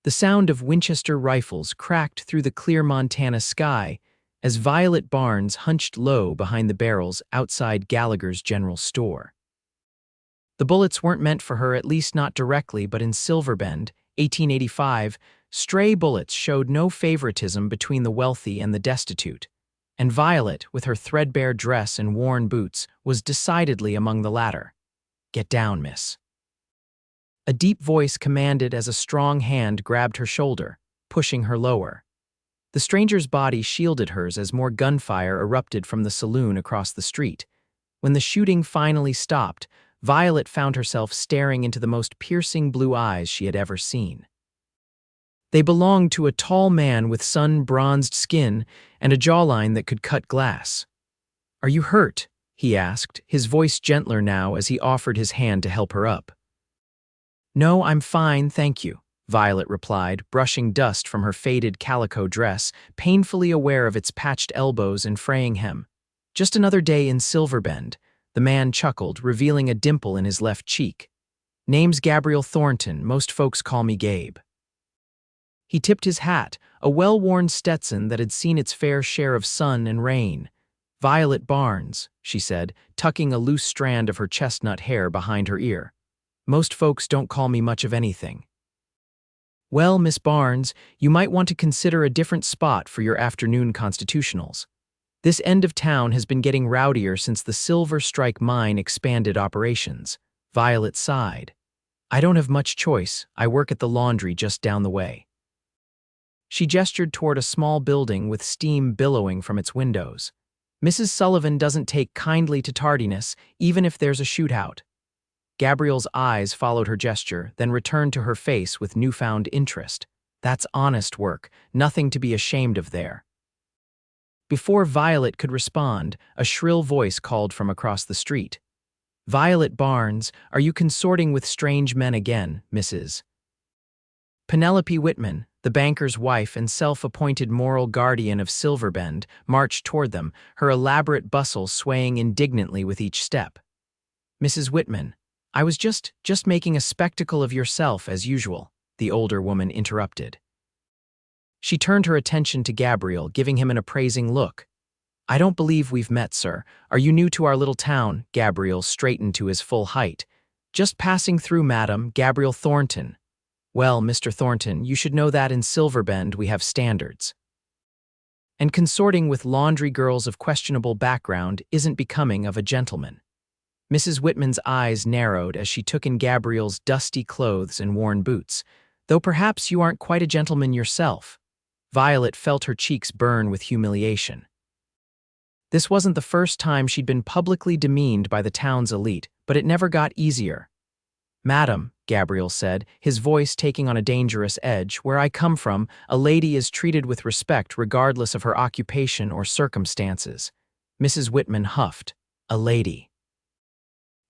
The sound of Winchester rifles cracked through the clear Montana sky as Violet Barnes hunched low behind the barrels outside Gallagher's general store. The bullets weren't meant for her, at least not directly, but in Silverbend, 1885, stray bullets showed no favoritism between the wealthy and the destitute, and Violet, with her threadbare dress and worn boots, was decidedly among the latter. "Get down, miss." A deep voice commanded as a strong hand grabbed her shoulder, pushing her lower. The stranger's body shielded hers as more gunfire erupted from the saloon across the street. When the shooting finally stopped, Violet found herself staring into the most piercing blue eyes she had ever seen. They belonged to a tall man with sun-bronzed skin and a jawline that could cut glass. "Are you hurt?" he asked, his voice gentler now as he offered his hand to help her up. "No, I'm fine, thank you," Violet replied, brushing dust from her faded calico dress, painfully aware of its patched elbows and fraying hem. "Just another day in Silverbend," the man chuckled, revealing a dimple in his left cheek. "Name's Gabriel Thornton, most folks call me Gabe." He tipped his hat, a well-worn Stetson that had seen its fair share of sun and rain. "Violet Barnes," she said, tucking a loose strand of her chestnut hair behind her ear. "Most folks don't call me much of anything." "Well, Miss Barnes, you might want to consider a different spot for your afternoon constitutionals. This end of town has been getting rowdier since the Silver Strike mine expanded operations." Violet sighed. "I don't have much choice. I work at the laundry just down the way." She gestured toward a small building with steam billowing from its windows. "Mrs. Sullivan doesn't take kindly to tardiness, even if there's a shootout." Gabriel's eyes followed her gesture, then returned to her face with newfound interest. "That's honest work, nothing to be ashamed of there." Before Violet could respond, a shrill voice called from across the street. "Violet Barnes, are you consorting with strange men again, Mrs.?" Penelope Whitman, the banker's wife and self-appointed moral guardian of Silverbend, marched toward them, her elaborate bustle swaying indignantly with each step. "Mrs. Whitman, I was just making a spectacle of yourself as usual," the older woman interrupted. She turned her attention to Gabriel, giving him an appraising look. "I don't believe we've met, sir. Are you new to our little town?" Gabriel straightened to his full height. "Just passing through, madam, Gabriel Thornton." "Well, Mr. Thornton, you should know that in Silverbend we have standards. And consorting with laundry girls of questionable background isn't becoming of a gentleman." Mrs. Whitman's eyes narrowed as she took in Gabriel's dusty clothes and worn boots. "Though perhaps you aren't quite a gentleman yourself." Violet felt her cheeks burn with humiliation. This wasn't the first time she'd been publicly demeaned by the town's elite, but it never got easier. "Madam," Gabriel said, his voice taking on a dangerous edge, "where I come from, a lady is treated with respect regardless of her occupation or circumstances." Mrs. Whitman huffed. "A lady.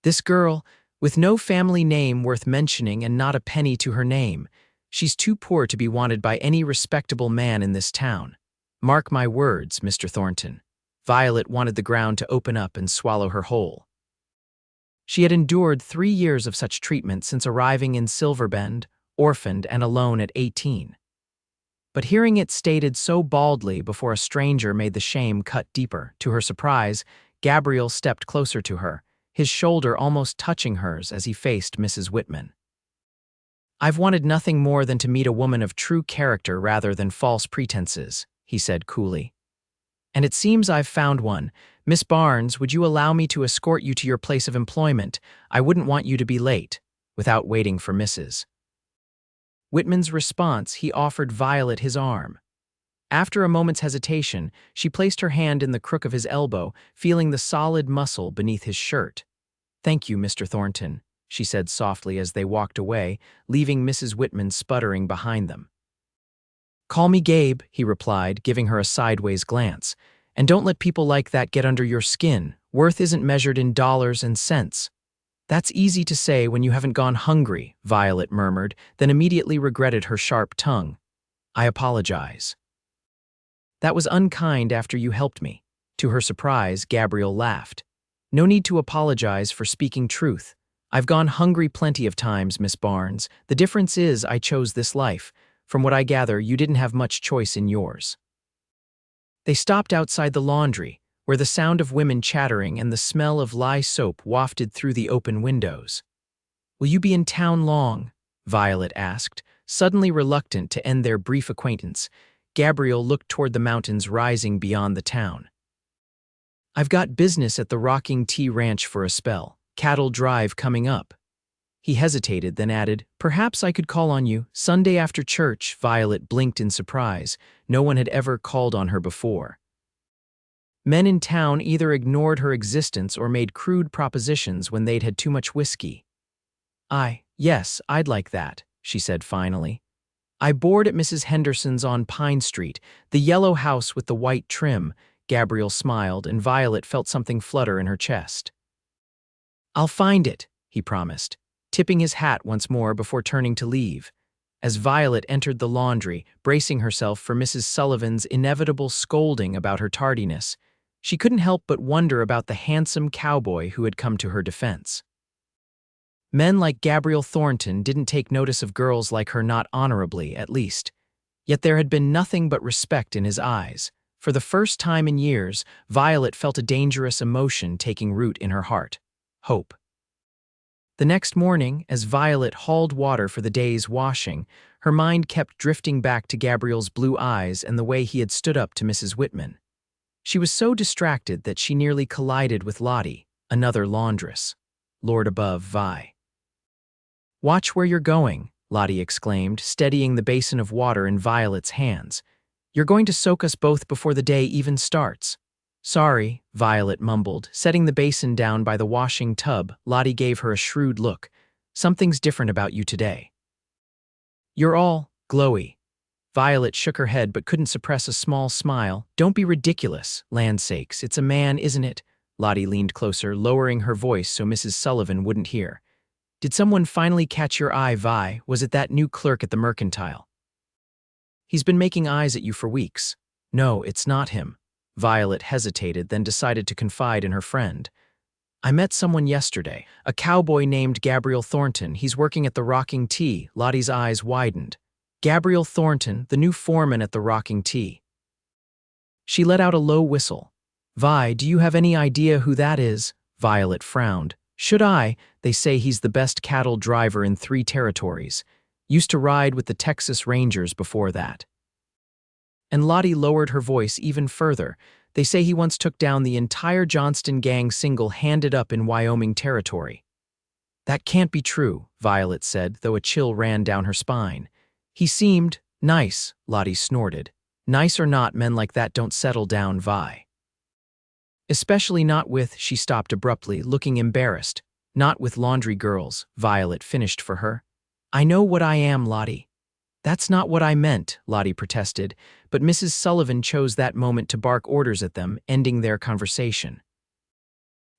This girl, with no family name worth mentioning and not a penny to her name. She's too poor to be wanted by any respectable man in this town. Mark my words, Mr. Thornton." Violet wanted the ground to open up and swallow her whole. She had endured 3 years of such treatment since arriving in Silverbend, orphaned and alone at 18. But hearing it stated so baldly before a stranger made the shame cut deeper. To her surprise, Gabriel stepped closer to her, his shoulder almost touching hers as he faced Mrs. Whitman. "I've wanted nothing more than to meet a woman of true character rather than false pretenses," he said coolly. "And it seems I've found one. Miss Barnes, would you allow me to escort you to your place of employment? I wouldn't want you to be late," without waiting for Mrs. Whitman's response, he offered Violet his arm. After a moment's hesitation, she placed her hand in the crook of his elbow, feeling the solid muscle beneath his shirt. "Thank you, Mr. Thornton," she said softly as they walked away, leaving Mrs. Whitman sputtering behind them. "Call me Gabe," he replied, giving her a sideways glance. "And don't let people like that get under your skin. Worth isn't measured in dollars and cents." "That's easy to say when you haven't gone hungry," Violet murmured, then immediately regretted her sharp tongue. "I apologize. That was unkind after you helped me." To her surprise, Gabriel laughed. "No need to apologize for speaking truth. I've gone hungry plenty of times, Miss Barnes. The difference is I chose this life. From what I gather, you didn't have much choice in yours." They stopped outside the laundry, where the sound of women chattering and the smell of lye soap wafted through the open windows. "Will you be in town long?" Violet asked, suddenly reluctant to end their brief acquaintance. Gabriel looked toward the mountains rising beyond the town. "I've got business at the Rocking Tea Ranch for a spell. Cattle Drive coming up." He hesitated, then added, "Perhaps I could call on you Sunday after church." Violet blinked in surprise. No one had ever called on her before. Men in town either ignored her existence or made crude propositions when they'd had too much whiskey. Yes, I'd like that," she said finally. "I board at Mrs. Henderson's on Pine Street, the yellow house with the white trim." Gabriel smiled, and Violet felt something flutter in her chest. "I'll find it," he promised, tipping his hat once more before turning to leave. As Violet entered the laundry, bracing herself for Mrs. Sullivan's inevitable scolding about her tardiness, she couldn't help but wonder about the handsome cowboy who had come to her defense. Men like Gabriel Thornton didn't take notice of girls like her, not honorably, at least. Yet there had been nothing but respect in his eyes. For the first time in years, Violet felt a dangerous emotion taking root in her heart: hope. The next morning, as Violet hauled water for the day's washing, her mind kept drifting back to Gabriel's blue eyes and the way he had stood up to Mrs. Whitman. She was so distracted that she nearly collided with Lottie, another laundress. Lord above, Vi. "Watch where you're going," Lottie exclaimed, steadying the basin of water in Violet's hands. "You're going to soak us both before the day even starts." "Sorry," Violet mumbled, setting the basin down by the washing tub. Lottie gave her a shrewd look. "Something's different about you today. You're all glowy." Violet shook her head but couldn't suppress a small smile. "Don't be ridiculous, land's sakes. It's a man, isn't it?" Lottie leaned closer, lowering her voice so Mrs. Sullivan wouldn't hear. "Did someone finally catch your eye, Vi? Was it that new clerk at the Mercantile? He's been making eyes at you for weeks." "No, it's not him." Violet hesitated, then decided to confide in her friend. "I met someone yesterday, a cowboy named Gabriel Thornton. He's working at the Rocking Tea." Lottie's eyes widened. "Gabriel Thornton, the new foreman at the Rocking Tea." She let out a low whistle. "Vi, do you have any idea who that is?" Violet frowned. "Should I? They say he's the best cattle driver in 3 territories. Used to ride with the Texas Rangers before that." And Lottie lowered her voice even further. "They say he once took down the entire Johnston gang single-handed up in Wyoming territory." "That can't be true," Violet said, though a chill ran down her spine. "He seemed nice," Lottie snorted. "Nice or not, men like that don't settle down, Vi. Especially not with," she stopped abruptly, looking embarrassed. "Not with laundry girls," Violet finished for her. "I know what I am, Lottie." "That's not what I meant," Lottie protested, but Mrs. Sullivan chose that moment to bark orders at them, ending their conversation.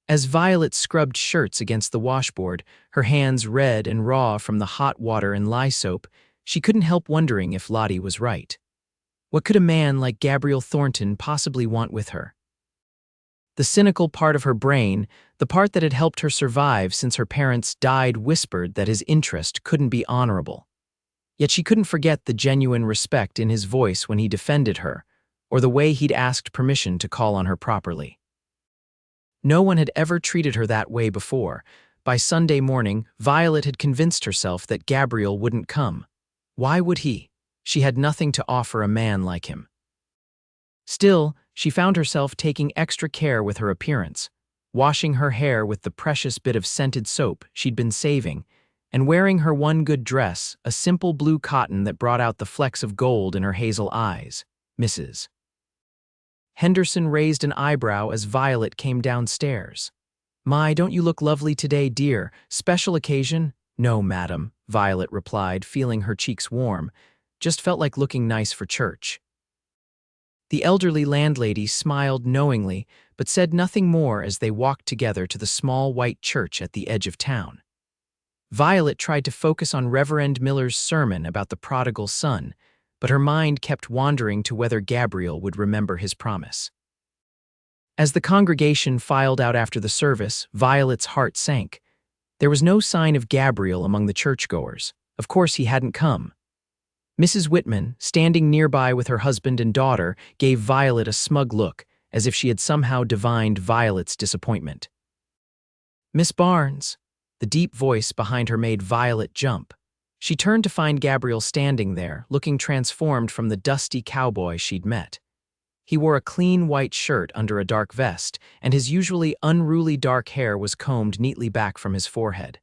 As Violet scrubbed shirts against the washboard, her hands red and raw from the hot water and lye soap, she couldn't help wondering if Lottie was right. What could a man like Gabriel Thornton possibly want with her? The cynical part of her brain, the part that had helped her survive since her parents died, whispered that his interest couldn't be honorable. Yet she couldn't forget the genuine respect in his voice when he defended her, or the way he'd asked permission to call on her properly. No one had ever treated her that way before. By Sunday morning, Violet had convinced herself that Gabriel wouldn't come. Why would he? She had nothing to offer a man like him. Still, she found herself taking extra care with her appearance, washing her hair with the precious bit of scented soap she'd been saving, and wearing her one good dress, a simple blue cotton that brought out the flecks of gold in her hazel eyes. Mrs. Henderson raised an eyebrow as Violet came downstairs. "My, don't you look lovely today, dear? Special occasion?" "No, madam," Violet replied, feeling her cheeks warm. "Just felt like looking nice for church." The elderly landlady smiled knowingly, but said nothing more as they walked together to the small white church at the edge of town. Violet tried to focus on Reverend Miller's sermon about the prodigal son, but her mind kept wandering to whether Gabriel would remember his promise. As the congregation filed out after the service, Violet's heart sank. There was no sign of Gabriel among the churchgoers. Of course he hadn't come. Mrs. Whitman, standing nearby with her husband and daughter, gave Violet a smug look, as if she had somehow divined Violet's disappointment. "Miss Barnes." The deep voice behind her made Violet jump. She turned to find Gabriel standing there, looking transformed from the dusty cowboy she'd met. He wore a clean white shirt under a dark vest, and his usually unruly dark hair was combed neatly back from his forehead.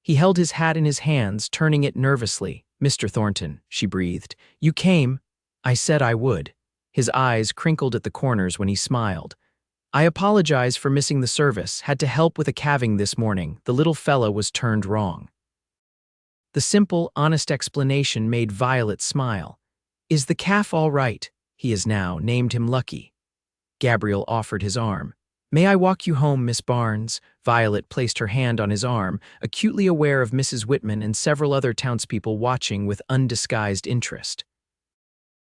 He held his hat in his hands, turning it nervously. "Mr. Thornton," she breathed. "You came." "I said I would." His eyes crinkled at the corners when he smiled. "I apologize for missing the service. Had to help with a calving this morning. The little fella was turned wrong." The simple, honest explanation made Violet smile. "Is the calf all right?" He is now named him Lucky. Gabriel offered his arm. "May I walk you home, Miss Barnes?" Violet placed her hand on his arm, acutely aware of Mrs. Whitman and several other townspeople watching with undisguised interest.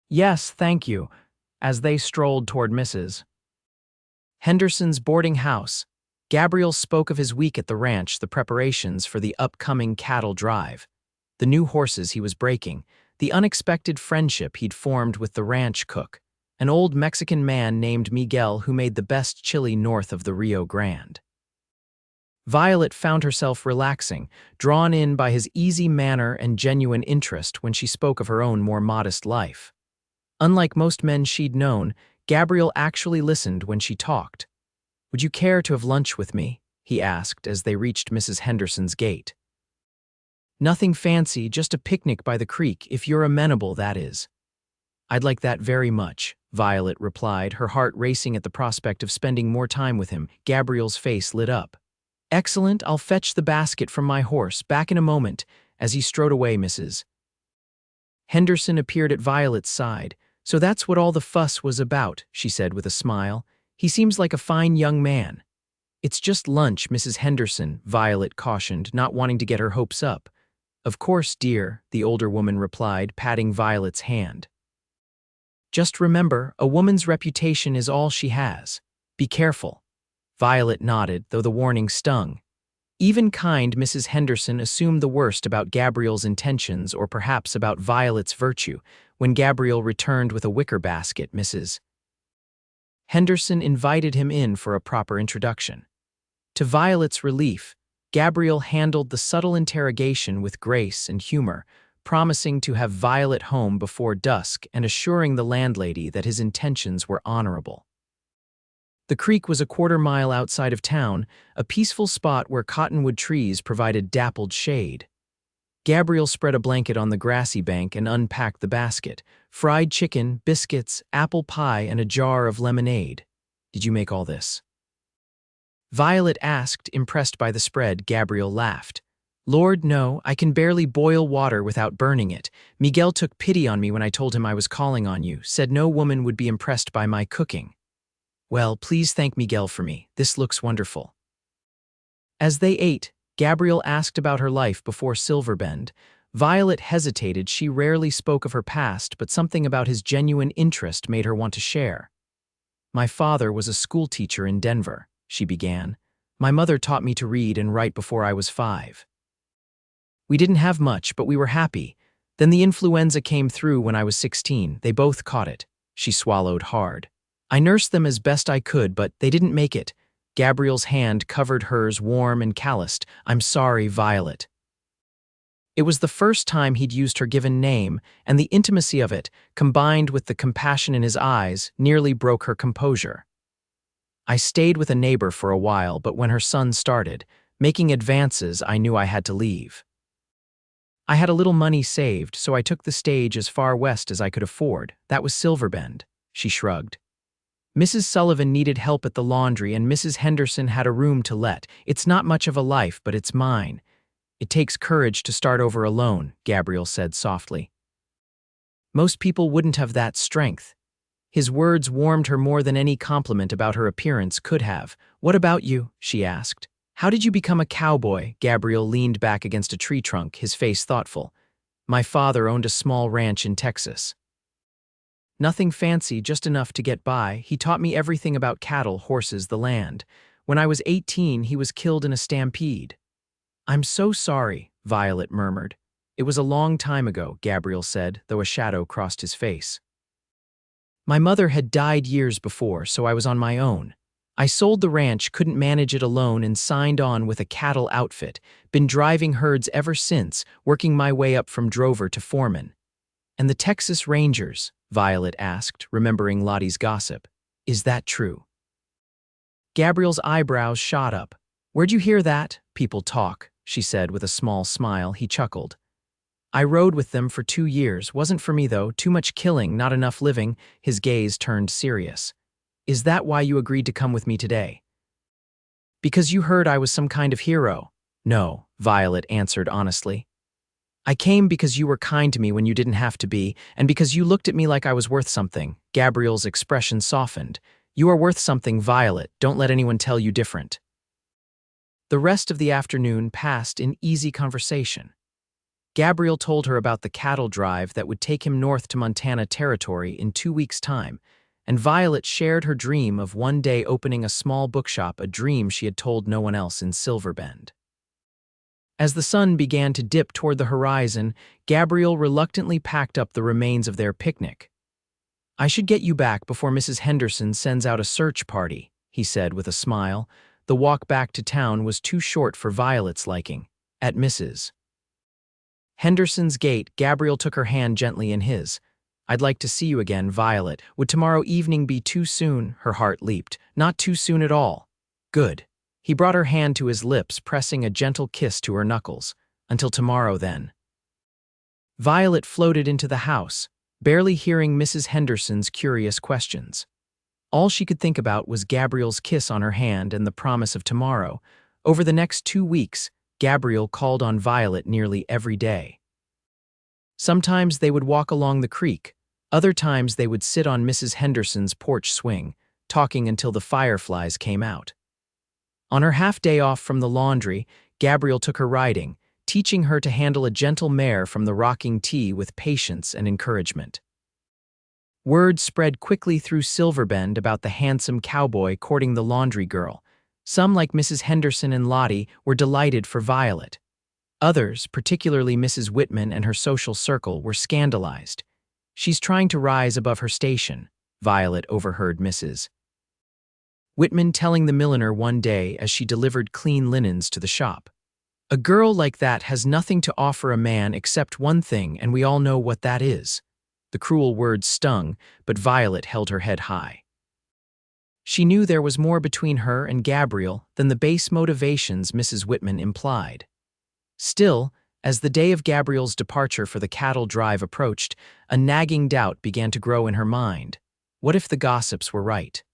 "Yes, thank you," as they strolled toward Mrs. Henderson's boarding house. Gabriel spoke of his week at the ranch, the preparations for the upcoming cattle drive, the new horses he was breaking, the unexpected friendship he'd formed with the ranch cook, an old Mexican man named Miguel who made the best chili north of the Rio Grande. Violet found herself relaxing, drawn in by his easy manner and genuine interest when she spoke of her own more modest life. Unlike most men she'd known, Gabriel actually listened when she talked. "Would you care to have lunch with me?" he asked as they reached Mrs. Henderson's gate. "Nothing fancy, just a picnic by the creek, if you're amenable, that is." "I'd like that very much," Violet replied, her heart racing at the prospect of spending more time with him. Gabriel's face lit up. "Excellent, I'll fetch the basket from my horse, back in a moment." As he strode away, Mrs. Henderson appeared at Violet's side. "So that's what all the fuss was about," she said with a smile. "He seems like a fine young man." "It's just lunch, Mrs. Henderson," Violet cautioned, not wanting to get her hopes up. "Of course, dear," the older woman replied, patting Violet's hand. "Just remember, a woman's reputation is all she has. Be careful." Violet nodded, though the warning stung. Even kind Mrs. Henderson assumed the worst about Gabriel's intentions, or perhaps about Violet's virtue. When Gabriel returned with a wicker basket, Mrs. Henderson invited him in for a proper introduction. To Violet's relief, Gabriel handled the subtle interrogation with grace and humor, promising to have Violet home before dusk and assuring the landlady that his intentions were honorable. The creek was a quarter-mile outside of town, a peaceful spot where cottonwood trees provided dappled shade. Gabriel spread a blanket on the grassy bank and unpacked the basket: fried chicken, biscuits, apple pie, and a jar of lemonade. "Did you make all this?" Violet asked, impressed by the spread. Gabriel laughed. "Lord, no, I can barely boil water without burning it. Miguel took pity on me when I told him I was calling on you, said no woman would be impressed by my cooking." "Well, please thank Miguel for me. This looks wonderful." As they ate, Gabriel asked about her life before Silverbend. Violet hesitated. She rarely spoke of her past, but something about his genuine interest made her want to share. "My father was a schoolteacher in Denver," she began. "My mother taught me to read and write before I was 5. We didn't have much, but we were happy. Then the influenza came through when I was 16. They both caught it." She swallowed hard. "I nursed them as best I could, but they didn't make it." Gabriel's hand covered hers, warm and calloused. "I'm sorry, Violet." It was the first time he'd used her given name, and the intimacy of it, combined with the compassion in his eyes, nearly broke her composure. "I stayed with a neighbor for a while, but when her son started making advances, I knew I had to leave. I had a little money saved, so I took the stage as far west as I could afford. That was Silverbend." She shrugged. "Mrs. Sullivan needed help at the laundry, and Mrs. Henderson had a room to let. It's not much of a life, but it's mine. It takes courage to start over alone," Gabriel said softly. "Most people wouldn't have that strength." His words warmed her more than any compliment about her appearance could have. "What about you?" she asked. "How did you become a cowboy?" Gabriel leaned back against a tree trunk, his face thoughtful. "My father owned a small ranch in Texas. Nothing fancy, just enough to get by. He taught me everything about cattle, horses, the land. When I was 18, he was killed in a stampede." "I'm so sorry," Violet murmured. It was a long time ago, Gabriel said, though a shadow crossed his face. My mother had died years before, so I was on my own. I sold the ranch, couldn't manage it alone, and signed on with a cattle outfit. Been driving herds ever since, working my way up from drover to foreman. And the Texas Rangers? Violet asked, remembering Lottie's gossip. Is that true? Gabriel's eyebrows shot up. Where'd you hear that? People talk, she said with a small smile. He chuckled. I rode with them for 2 years. Wasn't for me, though. Too much killing, not enough living. His gaze turned serious. Is that why you agreed to come with me today? Because you heard I was some kind of hero. No, Violet answered honestly. I came because you were kind to me when you didn't have to be, and because you looked at me like I was worth something. Gabriel's expression softened. You are worth something, Violet. Don't let anyone tell you different. The rest of the afternoon passed in easy conversation. Gabriel told her about the cattle drive that would take him north to Montana Territory in 2 weeks' time, and Violet shared her dream of one day opening a small bookshop, a dream she had told no one else in Silverbend. As the sun began to dip toward the horizon, Gabriel reluctantly packed up the remains of their picnic. I should get you back before Mrs. Henderson sends out a search party, he said with a smile. The walk back to town was too short for Violet's liking. At Mrs. Henderson's gate, Gabriel took her hand gently in his. I'd like to see you again, Violet. Would tomorrow evening be too soon? Her heart leaped. Not too soon at all. Good. He brought her hand to his lips, pressing a gentle kiss to her knuckles. Until tomorrow, then. Violet floated into the house, barely hearing Mrs. Henderson's curious questions. All she could think about was Gabriel's kiss on her hand and the promise of tomorrow. Over the next 2 weeks, Gabriel called on Violet nearly every day. Sometimes they would walk along the creek. Other times they would sit on Mrs. Henderson's porch swing, talking until the fireflies came out. On her half-day off from the laundry, Gabriel took her riding, teaching her to handle a gentle mare from the rocking T with patience and encouragement. Word spread quickly through Silverbend about the handsome cowboy courting the laundry girl. Some, like Mrs. Henderson and Lottie, were delighted for Violet. Others, particularly Mrs. Whitman and her social circle, were scandalized. She's trying to rise above her station, Violet overheard Mrs. Whitman telling the milliner one day as she delivered clean linens to the shop. A girl like that has nothing to offer a man except one thing, and we all know what that is. The cruel words stung, but Violet held her head high. She knew there was more between her and Gabriel than the base motivations Mrs. Whitman implied. Still, as the day of Gabriel's departure for the cattle drive approached, a nagging doubt began to grow in her mind. What if the gossips were right?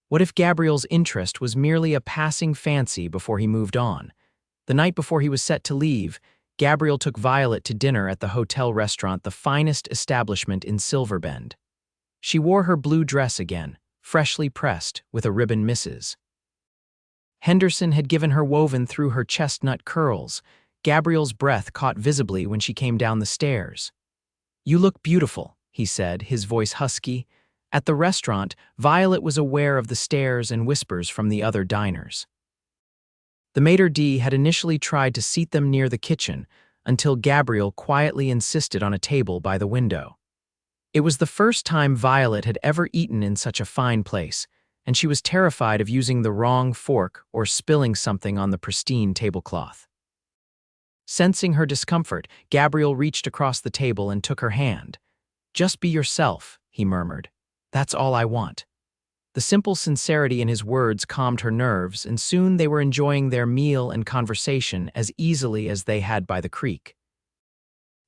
What if Gabriel's interest was merely a passing fancy before he moved on? The night before he was set to leave, Gabriel took Violet to dinner at the hotel restaurant, the finest establishment in Silverbend. She wore her blue dress again, freshly pressed, with a ribbon Mrs. Henderson had given her woven through her chestnut curls. Gabriel's breath caught visibly when she came down the stairs. You look beautiful, he said, his voice husky. At the restaurant, Violet was aware of the stares and whispers from the other diners. The maitre d' had initially tried to seat them near the kitchen until Gabriel quietly insisted on a table by the window. It was the first time Violet had ever eaten in such a fine place, and she was terrified of using the wrong fork or spilling something on the pristine tablecloth. Sensing her discomfort, Gabriel reached across the table and took her hand. Just be yourself, he murmured. That's all I want. The simple sincerity in his words calmed her nerves, and soon they were enjoying their meal and conversation as easily as they had by the creek.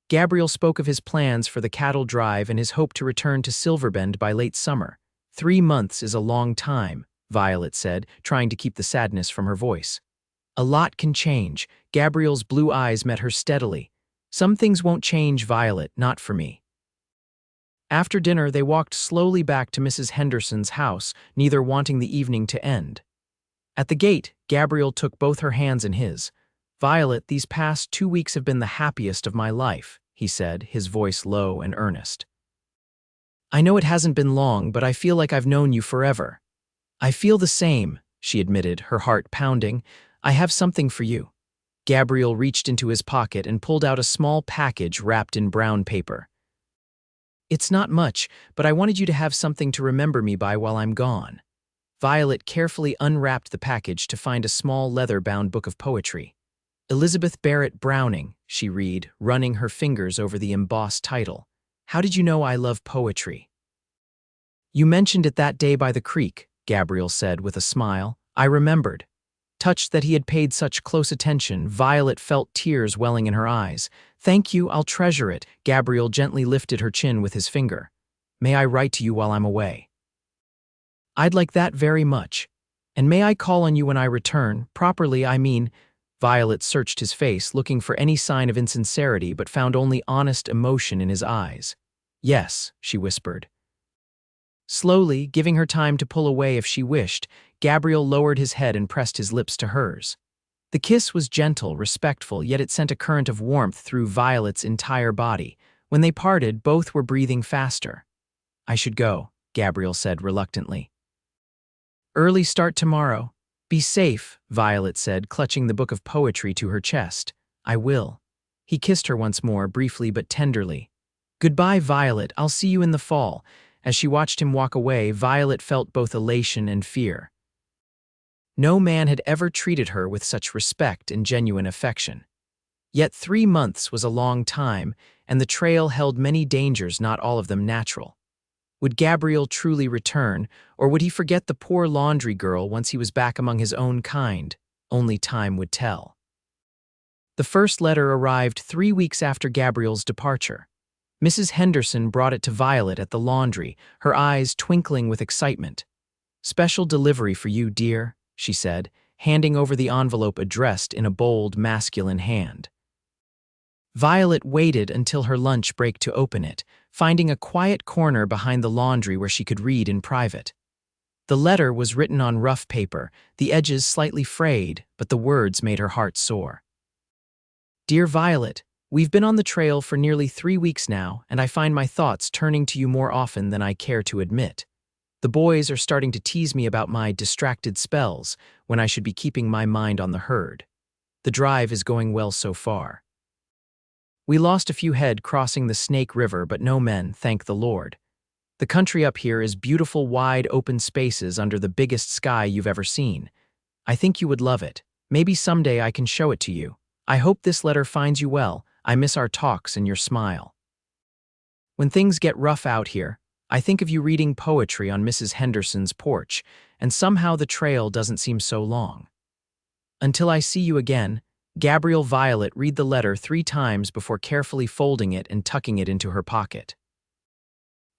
Gabriel spoke of his plans for the cattle drive and his hope to return to Silverbend by late summer. 3 months is a long time, Violet said, trying to keep the sadness from her voice. A lot can change. Gabriel's blue eyes met her steadily. Some things won't change, Violet, not for me. After dinner, they walked slowly back to Mrs. Henderson's house, neither wanting the evening to end. At the gate, Gabriel took both her hands in his. Violet, these past 2 weeks have been the happiest of my life, he said, his voice low and earnest. I know it hasn't been long, but I feel like I've known you forever. I feel the same, she admitted, her heart pounding. I have something for you. Gabriel reached into his pocket and pulled out a small package wrapped in brown paper. It's not much, but I wanted you to have something to remember me by while I'm gone. Violet carefully unwrapped the package to find a small leather-bound book of poetry. Elizabeth Barrett Browning, she read, running her fingers over the embossed title. How did you know I love poetry? You mentioned it that day by the creek, Gabriel said with a smile. I remembered. Touched that he had paid such close attention, Violet felt tears welling in her eyes. Thank you, I'll treasure it. Gabriel gently lifted her chin with his finger. May I write to you while I'm away? I'd like that very much. And may I call on you when I return? Properly, I mean. Violet searched his face, looking for any sign of insincerity, but found only honest emotion in his eyes. Yes, she whispered. Slowly, giving her time to pull away if she wished, Gabriel lowered his head and pressed his lips to hers. The kiss was gentle, respectful, yet it sent a current of warmth through Violet's entire body. When they parted, both were breathing faster. I should go, Gabriel said reluctantly. Early start tomorrow. Be safe, Violet said, clutching the book of poetry to her chest. I will. He kissed her once more, briefly but tenderly. Goodbye, Violet, I'll see you in the fall. As she watched him walk away, Violet felt both elation and fear. No man had ever treated her with such respect and genuine affection. Yet 3 months was a long time, and the trail held many dangers, not all of them natural. Would Gabriel truly return, or would he forget the poor laundry girl once he was back among his own kind? Only time would tell. The first letter arrived 3 weeks after Gabriel's departure. Mrs. Henderson brought it to Violet at the laundry, her eyes twinkling with excitement. Special delivery for you, dear, she said, handing over the envelope addressed in a bold, masculine hand. Violet waited until her lunch break to open it, finding a quiet corner behind the laundry where she could read in private. The letter was written on rough paper, the edges slightly frayed, but the words made her heart soar. Dear Violet, we've been on the trail for nearly 3 weeks now, and I find my thoughts turning to you more often than I care to admit. The boys are starting to tease me about my distracted spells when I should be keeping my mind on the herd. The drive is going well so far. We lost a few head crossing the Snake River, but no men, thank the Lord. The country up here is beautiful, wide open spaces under the biggest sky you've ever seen. I think you would love it. Maybe someday I can show it to you. I hope this letter finds you well. I miss our talks and your smile. When things get rough out here, I think of you reading poetry on Mrs. Henderson's porch, and somehow the trail doesn't seem so long. Until I see you again, Gabriel. Violet read the letter 3 times before carefully folding it and tucking it into her pocket.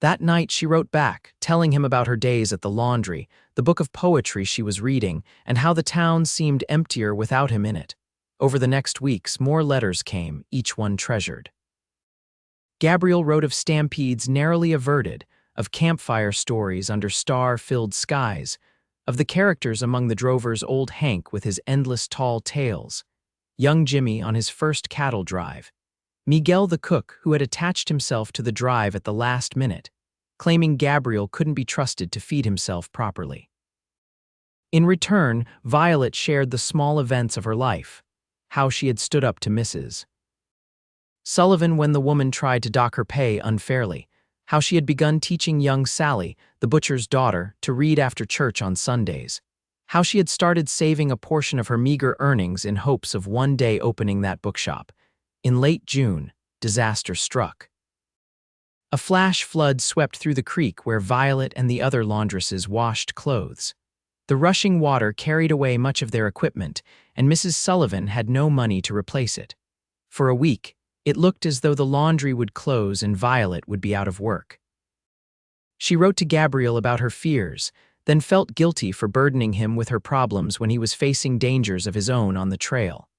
That night she wrote back, telling him about her days at the laundry, the book of poetry she was reading, and how the town seemed emptier without him in it. Over the next weeks, more letters came, each one treasured. Gabriel wrote of stampedes narrowly averted, of campfire stories under star-filled skies, of the characters among the drovers, old Hank with his endless tall tales, young Jimmy on his first cattle drive, Miguel the cook who had attached himself to the drive at the last minute, claiming Gabriel couldn't be trusted to feed himself properly. In return, Violet shared the small events of her life, how she had stood up to Mrs. Sullivan when the woman tried to dock her pay unfairly, how she had begun teaching young Sally, the butcher's daughter, to read after church on Sundays, how she had started saving a portion of her meager earnings in hopes of one day opening that bookshop. In late June, disaster struck. A flash flood swept through the creek where Violet and the other laundresses washed clothes. The rushing water carried away much of their equipment, and Mrs. Sullivan had no money to replace it. For a week, it looked as though the laundry would close and Violet would be out of work. She wrote to Gabriel about her fears, then felt guilty for burdening him with her problems when he was facing dangers of his own on the trail.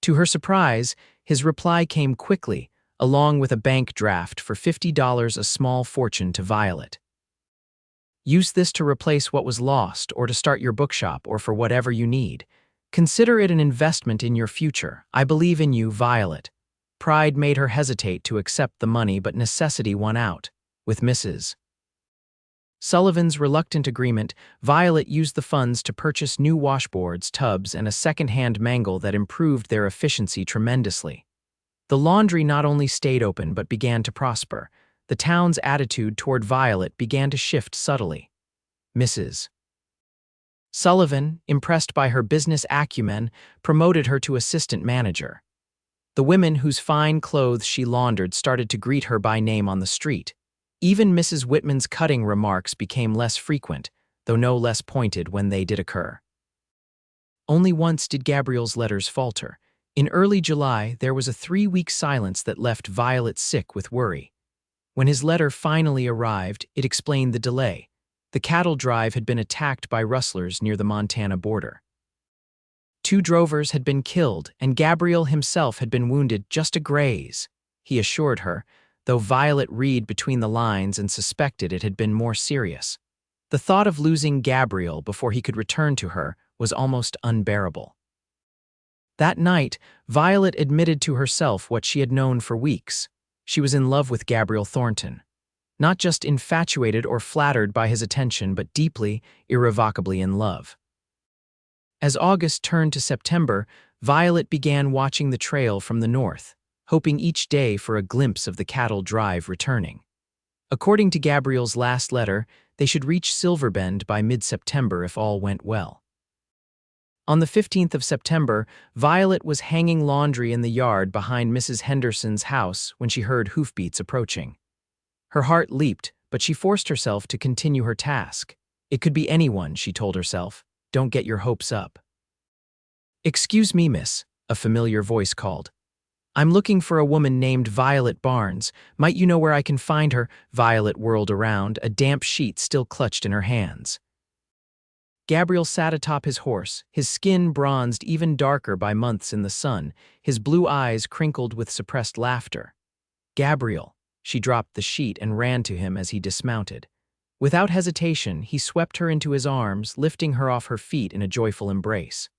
To her surprise, his reply came quickly, along with a bank draft for $50, a small fortune to Violet. Use this to replace what was lost or to start your bookshop or for whatever you need. Consider it an investment in your future. I believe in you, Violet. Pride made her hesitate to accept the money, but necessity won out. With Mrs. Sullivan's reluctant agreement, Violet used the funds to purchase new washboards, tubs, and a second-hand mangle that improved their efficiency tremendously. The laundry not only stayed open but began to prosper. The town's attitude toward Violet began to shift subtly. Mrs. Sullivan, impressed by her business acumen, promoted her to assistant manager. The women whose fine clothes she laundered started to greet her by name on the street. Even Mrs. Whitman's cutting remarks became less frequent, though no less pointed when they did occur. Only once did Gabriel's letters falter. In early July, there was a 3-week silence that left Violet sick with worry. When his letter finally arrived, it explained the delay. The cattle drive had been attacked by rustlers near the Montana border. 2 drovers had been killed, and Gabriel himself had been wounded, just a graze, he assured her, though Violet read between the lines and suspected it had been more serious. The thought of losing Gabriel before he could return to her was almost unbearable. That night, Violet admitted to herself what she had known for weeks. She was in love with Gabriel Thornton. Not just infatuated or flattered by his attention, but deeply, irrevocably in love. As August turned to September, Violet began watching the trail from the north, hoping each day for a glimpse of the cattle drive returning. According to Gabriel's last letter, they should reach Silverbend by mid-September if all went well. On the 15th of September, Violet was hanging laundry in the yard behind Mrs. Henderson's house when she heard hoofbeats approaching. Her heart leaped, but she forced herself to continue her task. It could be anyone, she told herself. Don't get your hopes up. "Excuse me, miss," a familiar voice called. "I'm looking for a woman named Violet Barnes. Might you know where I can find her?" Violet whirled around, a damp sheet still clutched in her hands. Gabriel sat atop his horse, his skin bronzed even darker by months in the sun, his blue eyes crinkled with suppressed laughter. "Gabriel." She dropped the sheet and ran to him as he dismounted. Without hesitation, he swept her into his arms, lifting her off her feet in a joyful embrace.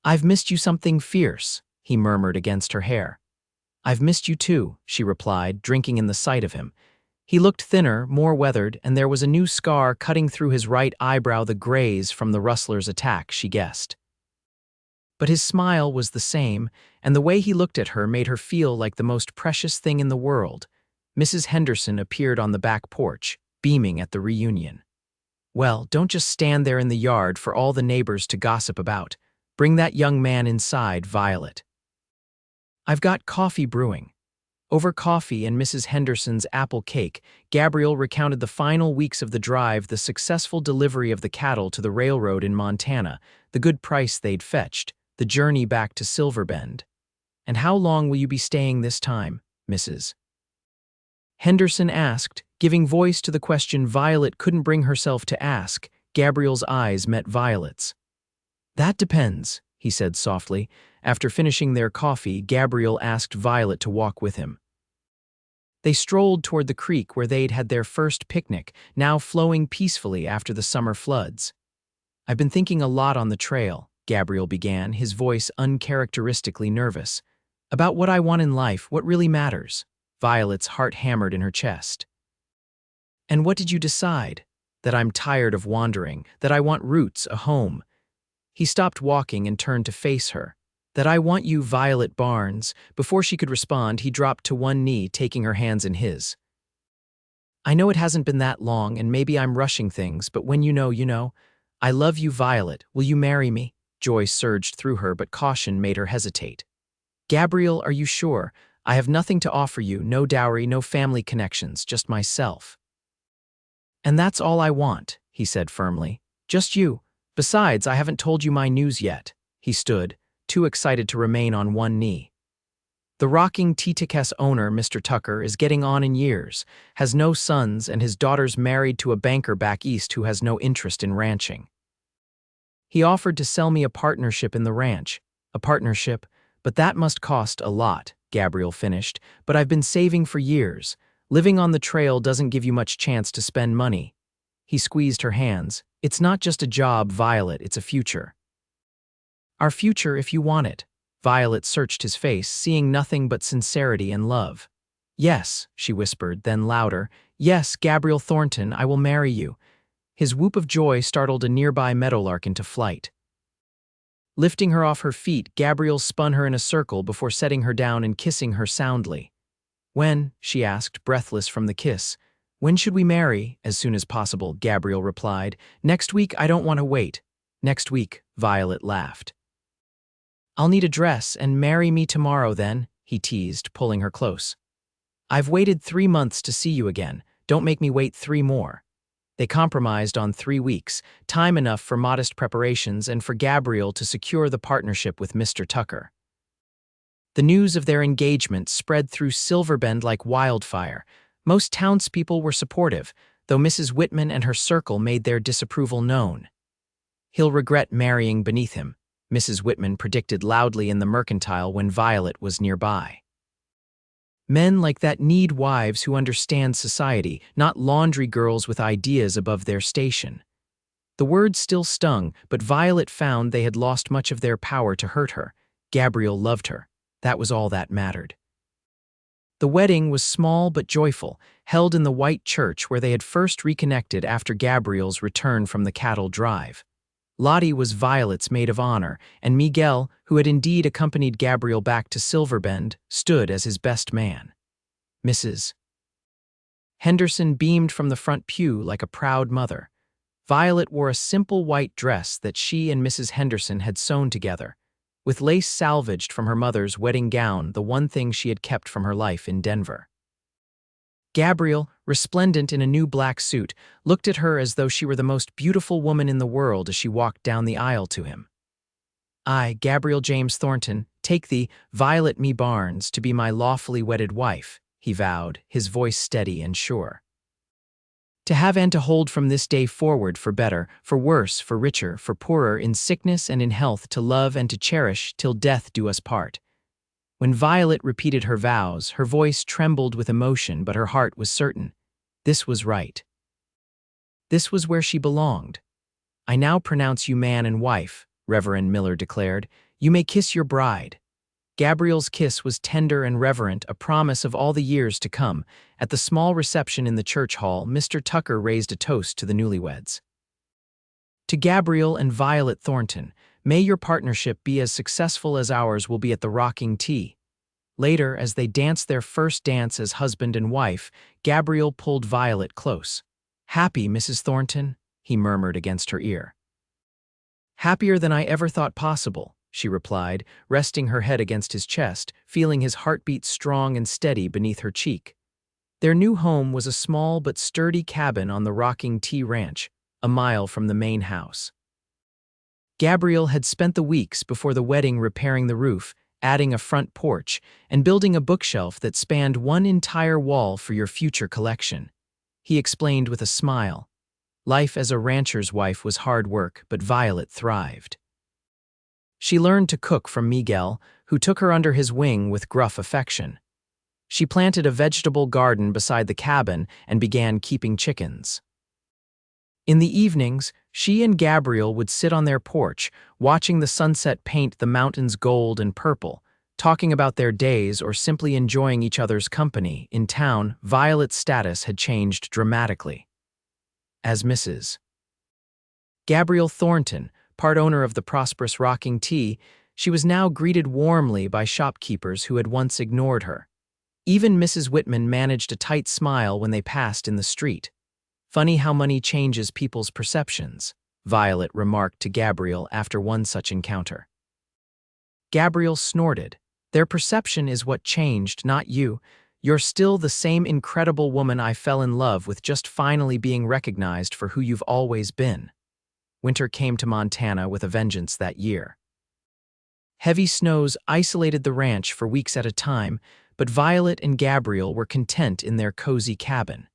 "I've missed you something fierce," he murmured against her hair. "I've missed you too," she replied, drinking in the sight of him. He looked thinner, more weathered, and there was a new scar cutting through his right eyebrow, the graze from the rustler's attack, she guessed. But his smile was the same, and the way he looked at her made her feel like the most precious thing in the world. Mrs. Henderson appeared on the back porch, beaming at the reunion. "Well, don't just stand there in the yard for all the neighbors to gossip about. Bring that young man inside, Violet." "I've got coffee brewing." Over coffee and Mrs. Henderson's apple cake, Gabriel recounted the final weeks of the drive, the successful delivery of the cattle to the railroad in Montana, the good price they'd fetched, the journey back to Silverbend. "And how long will you be staying this time, Mrs. Henderson asked, giving voice to the question Violet couldn't bring herself to ask. Gabriel's eyes met Violet's. "That depends," he said softly. After finishing their coffee, Gabriel asked Violet to walk with him. They strolled toward the creek where they'd had their first picnic, now flowing peacefully after the summer floods. "I've been thinking a lot on the trail," Gabriel began, his voice uncharacteristically nervous. "About what I want in life, what really matters." Violet's heart hammered in her chest. "And what did you decide?" "That I'm tired of wandering, that I want roots, a home." He stopped walking and turned to face her. "That I want you, Violet Barnes." Before she could respond, he dropped to one knee, taking her hands in his. "I know it hasn't been that long, and maybe I'm rushing things, but when you know, you know. I love you, Violet. Will you marry me?" Joy surged through her, but caution made her hesitate. "Gabriel, are you sure? I have nothing to offer you, no dowry, no family connections, just myself." "And that's all I want," he said firmly. "Just you. Besides, I haven't told you my news yet." He stood, too excited to remain on one knee. "The rocking T-Tickets owner, Mr. Tucker, is getting on in years, has no sons, and his daughter's married to a banker back east who has no interest in ranching. He offered to sell me a partnership in the ranch. A partnership, but that must cost a lot," Gabriel finished. "But I've been saving for years. Living on the trail doesn't give you much chance to spend money." He squeezed her hands. "It's not just a job, Violet, it's a future." "Our future if you want it." Violet searched his face, seeing nothing but sincerity and love. "Yes," she whispered, then louder, "Yes, Gabriel Thornton, I will marry you." His whoop of joy startled a nearby meadowlark into flight. Lifting her off her feet, Gabriel spun her in a circle before setting her down and kissing her soundly. "When?" she asked, breathless from the kiss. "When should we marry?" "As soon as possible," Gabriel replied. "Next week, I don't want to wait." "Next week," Violet laughed. "I'll need a dress, and marry me tomorrow then," he teased, pulling her close. "I've waited 3 months to see you again. Don't make me wait 3 more. They compromised on 3 weeks, time enough for modest preparations and for Gabriel to secure the partnership with Mr. Tucker. The news of their engagement spread through Silverbend like wildfire. Most townspeople were supportive, though Mrs. Whitman and her circle made their disapproval known. "He'll regret marrying beneath him," Mrs. Whitman predicted loudly in the mercantile when Violet was nearby. "Men like that need wives who understand society, not laundry girls with ideas above their station." The words still stung, but Violet found they had lost much of their power to hurt her. Gabriel loved her. That was all that mattered. The wedding was small but joyful, held in the white church where they had first reconnected after Gabriel's return from the cattle drive. Lottie was Violet's maid of honor, and Miguel, who had indeed accompanied Gabriel back to Silverbend, stood as his best man. Mrs. Henderson beamed from the front pew like a proud mother. Violet wore a simple white dress that she and Mrs. Henderson had sewn together, with lace salvaged from her mother's wedding gown, the one thing she had kept from her life in Denver. Gabriel, resplendent in a new black suit, looked at her as though she were the most beautiful woman in the world as she walked down the aisle to him. "I, Gabriel James Thornton, take thee, Violet me Barnes, to be my lawfully wedded wife," he vowed, his voice steady and sure. "To have and to hold from this day forward, for better, for worse, for richer, for poorer, in sickness and in health, to love and to cherish, till death do us part." When Violet repeated her vows, her voice trembled with emotion, but her heart was certain. This was right. This was where she belonged. "I now pronounce you man and wife," Reverend Miller declared. "You may kiss your bride." Gabriel's kiss was tender and reverent, a promise of all the years to come. At the small reception in the church hall, Mr. Tucker raised a toast to the newlyweds. "To Gabriel and Violet Thornton, may your partnership be as successful as ours will be at the rocking tea." Later, as they danced their first dance as husband and wife, Gabriel pulled Violet close. "Happy, Mrs. Thornton?" he murmured against her ear. "Happier than I ever thought possible," she replied, resting her head against his chest, feeling his heartbeat strong and steady beneath her cheek. Their new home was a small but sturdy cabin on the Rocking Tea Ranch, a mile from the main house. Gabriel had spent the weeks before the wedding repairing the roof, adding a front porch, and building a bookshelf that spanned one entire wall for your future collection. He explained with a smile. Life as a rancher's wife was hard work, but Violet thrived. She learned to cook from Miguel, who took her under his wing with gruff affection. She planted a vegetable garden beside the cabin and began keeping chickens. In the evenings, she and Gabriel would sit on their porch, watching the sunset paint the mountains gold and purple, talking about their days or simply enjoying each other's company. In town, Violet's status had changed dramatically. As Mrs. Gabriel Thornton, part owner of the prosperous Rocking Tea, she was now greeted warmly by shopkeepers who had once ignored her. Even Mrs. Whitman managed a tight smile when they passed in the street. "Funny how money changes people's perceptions," Violet remarked to Gabriel after one such encounter. Gabriel snorted. "Their perception is what changed, not you. You're still the same incredible woman I fell in love with, just finally being recognized for who you've always been." Winter came to Montana with a vengeance that year. Heavy snows isolated the ranch for weeks at a time, but Violet and Gabriel were content in their cozy cabin.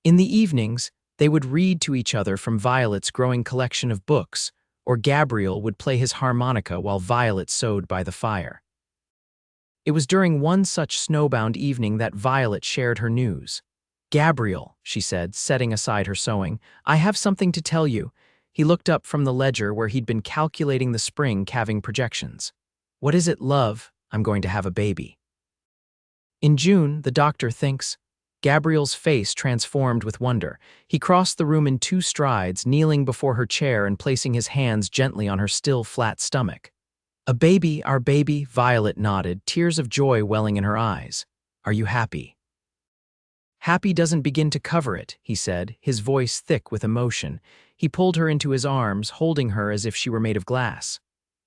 In the evenings, they would read to each other from Violet's growing collection of books, or Gabriel would play his harmonica while Violet sewed by the fire. It was during one such snowbound evening that Violet shared her news. "Gabriel," she said, setting aside her sewing, "I have something to tell you." He looked up from the ledger where he'd been calculating the spring calving projections. "What is it, love?" "I'm going to have a baby." "In June, the doctor thinks." Gabriel's face transformed with wonder. He crossed the room in 2 strides, kneeling before her chair and placing his hands gently on her still flat stomach. "A baby, our baby," Violet nodded, tears of joy welling in her eyes. "Are you happy?" "Happy doesn't begin to cover it," he said, his voice thick with emotion. He pulled her into his arms, holding her as if she were made of glass.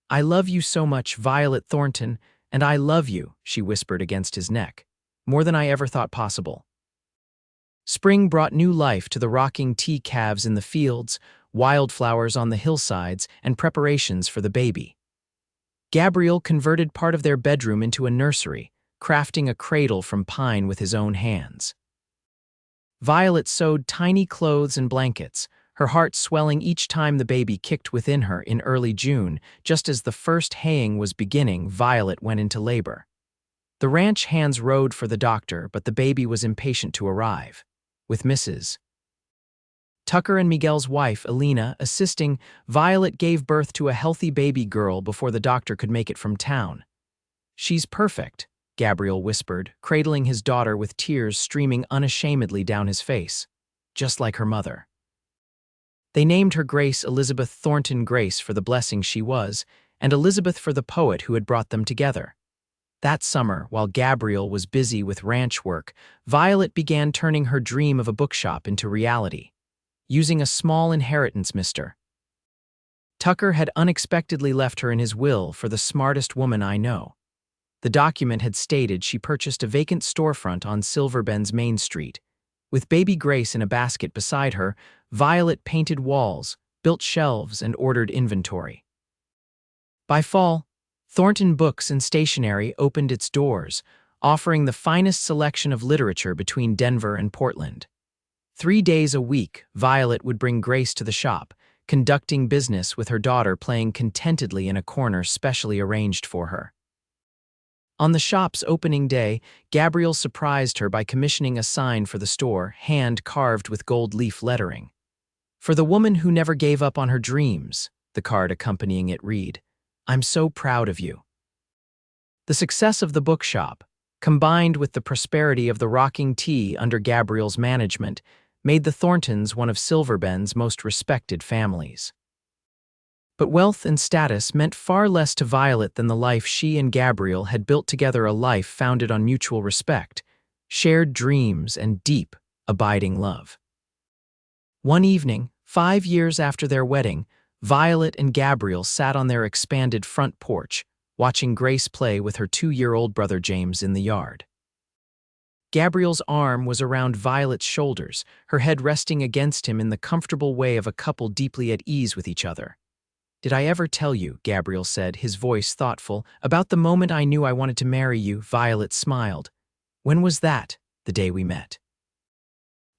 "I love you so much, Violet Thornton, and I love you," she whispered against his neck. "More than I ever thought possible." Spring brought new life to the rocking tea calves in the fields, wildflowers on the hillsides, and preparations for the baby. Gabriel converted part of their bedroom into a nursery, crafting a cradle from pine with his own hands. Violet sewed tiny clothes and blankets, her heart swelling each time the baby kicked within her. In early June, just as the first haying was beginning, Violet went into labor. The ranch hands rode for the doctor, but the baby was impatient to arrive. With Mrs. Tucker and Miguel's wife, Elena, assisting, Violet gave birth to a healthy baby girl before the doctor could make it from town. "She's perfect," Gabriel whispered, cradling his daughter with tears streaming unashamedly down his face. "Just like her mother." They named her Grace Elizabeth Thornton Grace for the blessing she was, and Elizabeth for the poet who had brought them together. That summer, while Gabriel was busy with ranch work, Violet began turning her dream of a bookshop into reality. Using a small inheritance Mr. Tucker had unexpectedly left her in his will for the smartest woman I know. The document had stated she purchased a vacant storefront on Silverbend's Main Street. With baby Grace in a basket beside her, Violet painted walls, built shelves, and ordered inventory. By fall, Thornton Books and Stationery opened its doors, offering the finest selection of literature between Denver and Portland. 3 days a week, Violet would bring Grace to the shop, conducting business with her daughter playing contentedly in a corner specially arranged for her. On the shop's opening day, Gabriel surprised her by commissioning a sign for the store, hand-carved with gold leaf lettering. "For the woman who never gave up on her dreams," the card accompanying it read. "I'm so proud of you." The success of the bookshop, combined with the prosperity of the rocking tea under Gabriel's management, made the Thorntons one of Silverbend's most respected families. But wealth and status meant far less to Violet than the life she and Gabriel had built together, a life founded on mutual respect, shared dreams, and deep, abiding love. One evening, 5 years after their wedding, Violet and Gabriel sat on their expanded front porch, watching Grace play with her 2-year-old brother James in the yard. Gabriel's arm was around Violet's shoulders, her head resting against him in the comfortable way of a couple deeply at ease with each other. "Did I ever tell you," Gabriel said, his voice thoughtful, "about the moment I knew I wanted to marry you?" Violet smiled. "When was that?" "The day we met.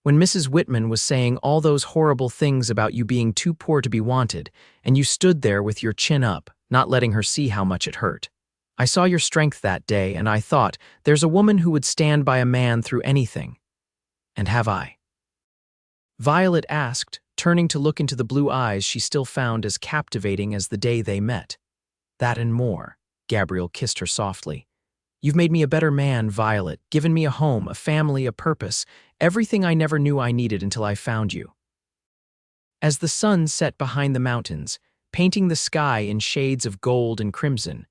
When Mrs. Whitman was saying all those horrible things about you being too poor to be wanted, and you stood there with your chin up, not letting her see how much it hurt. I saw your strength that day, and I thought, there's a woman who would stand by a man through anything. And have I?" Violet asked, turning to look into the blue eyes she still found as captivating as the day they met. "That and more," Gabriel kissed her softly. "You've made me a better man, Violet, given me a home, a family, a purpose, everything I never knew I needed until I found you." As the sun set behind the mountains, painting the sky in shades of gold and crimson,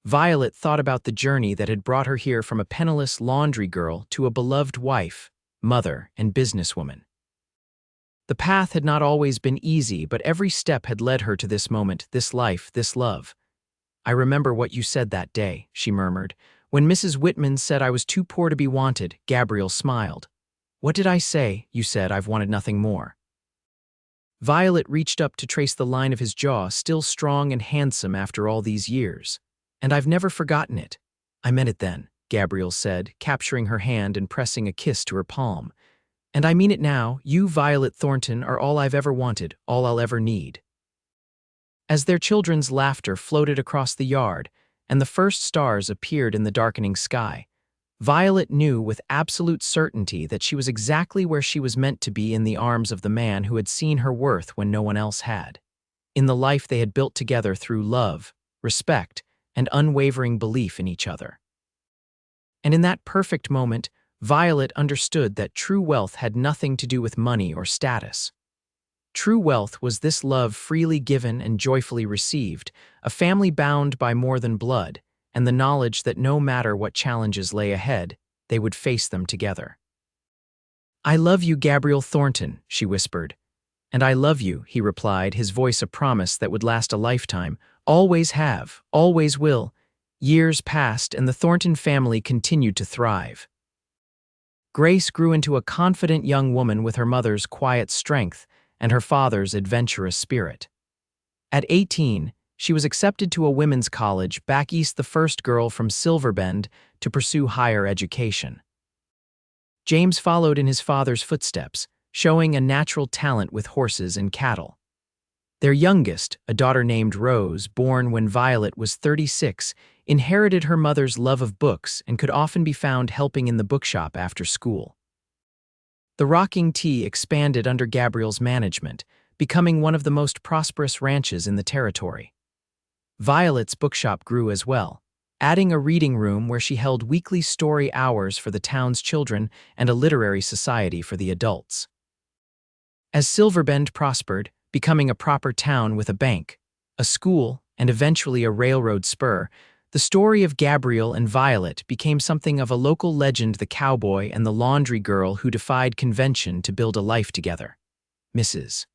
Violet thought about the journey that had brought her here from a penniless laundry girl to a beloved wife, mother, and businesswoman. The path had not always been easy, but every step had led her to this moment, this life, this love. "I remember what you said that day," she murmured. "When Mrs. Whitman said I was too poor to be wanted," Gabriel smiled. "What did I say?" "You said I've wanted nothing more." Violet reached up to trace the line of his jaw, still strong and handsome after all these years. "And I've never forgotten it." "I meant it then," Gabriel said, capturing her hand and pressing a kiss to her palm. "And I mean it now. You, Violet Thornton, are all I've ever wanted, all I'll ever need." As their children's laughter floated across the yard and the first stars appeared in the darkening sky, Violet knew with absolute certainty that she was exactly where she was meant to be, in the arms of the man who had seen her worth when no one else had. In the life they had built together through love, respect, and unwavering belief in each other. And in that perfect moment, Violet understood that true wealth had nothing to do with money or status. True wealth was this love freely given and joyfully received, a family bound by more than blood, and the knowledge that no matter what challenges lay ahead, they would face them together. "I love you, Gabriel Thornton," she whispered. "And I love you," he replied, his voice a promise that would last a lifetime. "Always have, always will." Years passed, and the Thornton family continued to thrive. Grace grew into a confident young woman with her mother's quiet strength and her father's adventurous spirit. At 18, she was accepted to a women's college back east, the first girl from Silverbend to pursue higher education. James followed in his father's footsteps, showing a natural talent with horses and cattle. Their youngest, a daughter named Rose, born when Violet was 36, inherited her mother's love of books and could often be found helping in the bookshop after school. The Rocking T expanded under Gabriel's management, becoming one of the most prosperous ranches in the territory. Violet's bookshop grew as well, adding a reading room where she held weekly story hours for the town's children and a literary society for the adults. As Silverbend prospered, becoming a proper town with a bank, a school, and eventually a railroad spur, the story of Gabriel and Violet became something of a local legend, the cowboy and the laundry girl who defied convention to build a life together. Mrs.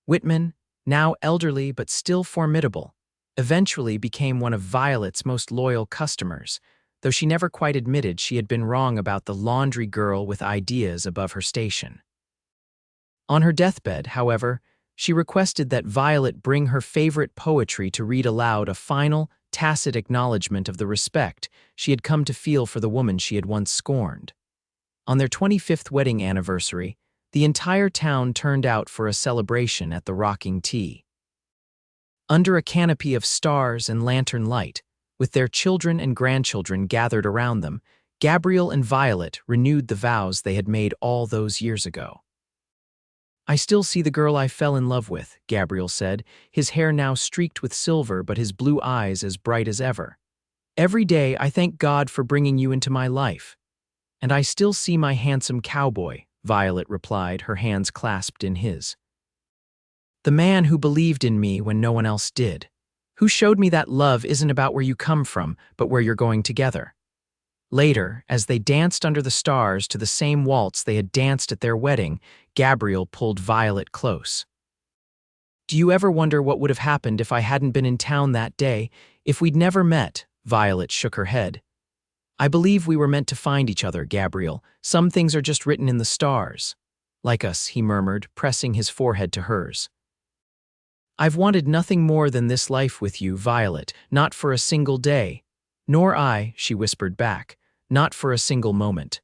Whitman, now elderly but still formidable, eventually became one of Violet's most loyal customers, though she never quite admitted she had been wrong about the laundry girl with ideas above her station. On her deathbed, however, she requested that Violet bring her favorite poetry to read aloud, a final, tacit acknowledgement of the respect she had come to feel for the woman she had once scorned. On their 25th wedding anniversary, the entire town turned out for a celebration at the Rocking T. Under a canopy of stars and lantern light, with their children and grandchildren gathered around them, Gabriel and Violet renewed the vows they had made all those years ago. "I still see the girl I fell in love with," Gabriel said, his hair now streaked with silver but his blue eyes as bright as ever. "Every day I thank God for bringing you into my life." "And I still see my handsome cowboy," Violet replied, her hands clasped in his. "The man who believed in me when no one else did. Who showed me that love isn't about where you come from, but where you're going together." Later, as they danced under the stars to the same waltz they had danced at their wedding, Gabriel pulled Violet close. "Do you ever wonder what would have happened if I hadn't been in town that day, if we'd never met?" Violet shook her head. "I believe we were meant to find each other, Gabriel. Some things are just written in the stars." "Like us," he murmured, pressing his forehead to hers. "I've wanted nothing more than this life with you, Violet, not for a single day." "Nor I," she whispered back, "not for a single moment."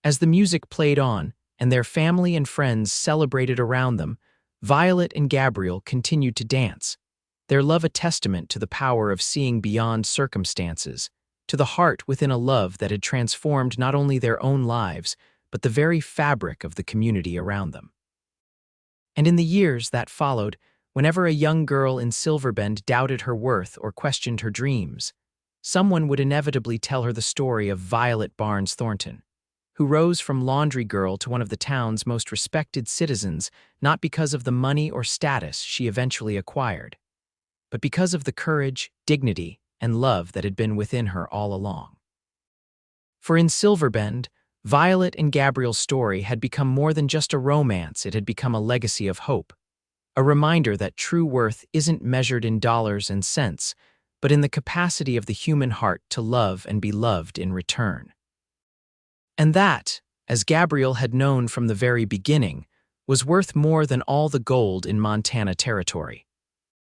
As the music played on, and their family and friends celebrated around them, Violet and Gabriel continued to dance, their love a testament to the power of seeing beyond circumstances, to the heart within a love that had transformed not only their own lives, but the very fabric of the community around them. And in the years that followed, whenever a young girl in Silverbend doubted her worth or questioned her dreams, someone would inevitably tell her the story of Violet Barnes Thornton, who rose from laundry girl to one of the town's most respected citizens not because of the money or status she eventually acquired, but because of the courage, dignity, and love that had been within her all along. For in Silverbend, Violet and Gabriel's story had become more than just a romance, it had become a legacy of hope, a reminder that true worth isn't measured in dollars and cents, but in the capacity of the human heart to love and be loved in return. And that, as Gabriel had known from the very beginning, was worth more than all the gold in Montana territory.